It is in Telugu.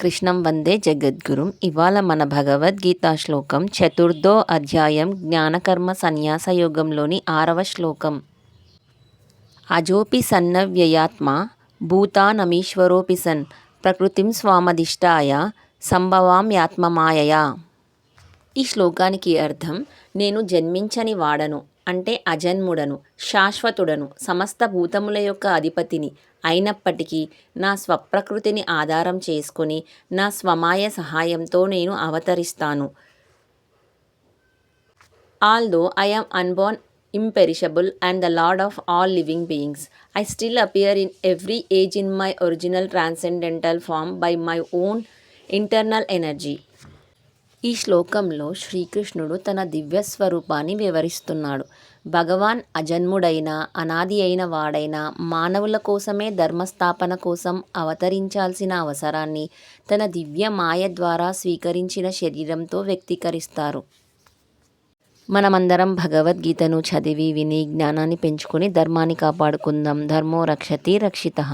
కృష్ణం వందే జగద్గురుం. ఇవాళ మన భగవద్గీత శ్లోకం చతుర్థో అధ్యాయం జ్ఞానకర్మ సన్యాస యోగంలోని 6వ శ్లోకం. అజోపి సన్నవ్యయాత్మ భూతానమీశ్వరోపి సన్ ప్రకృతిం స్వామధిష్టాయ సంభవామ్యాత్మమాయయా. ఈ శ్లోకానికి అర్థం, నేను జన్మించని వాడను, అంటే అజన్ముడను, శాశ్వతుడను, సమస్త భూతముల యొక్క అధిపతిని అయినప్పటికీ నా స్వప్రకృతిని ఆధారం చేసుకొని నా స్వమాయ సహాయంతో నేను అవతరిస్తాను. Although I am unborn, imperishable and the lord of all living beings, I still appear in every age in my original transcendental form by my own internal energy. ఈ శ్లోకంలో శ్రీకృష్ణుడు తన దివ్యస్వరూపాన్ని వివరిస్తున్నాడు. భగవాన్ అజన్ముడైన, అనాది అయిన వాడైన మానవుల కోసమే ధర్మస్థాపన కోసం అవతరించాల్సిన అవసరాన్ని తన దివ్య మాయ ద్వారా స్వీకరించిన శరీరంతో వ్యక్తీకరిస్తారు. మనమందరం భగవద్గీతను చదివి విని జ్ఞానాన్ని పెంచుకొని ధర్మాన్ని కాపాడుకుందాం. ధర్మో రక్షతి రక్షితః.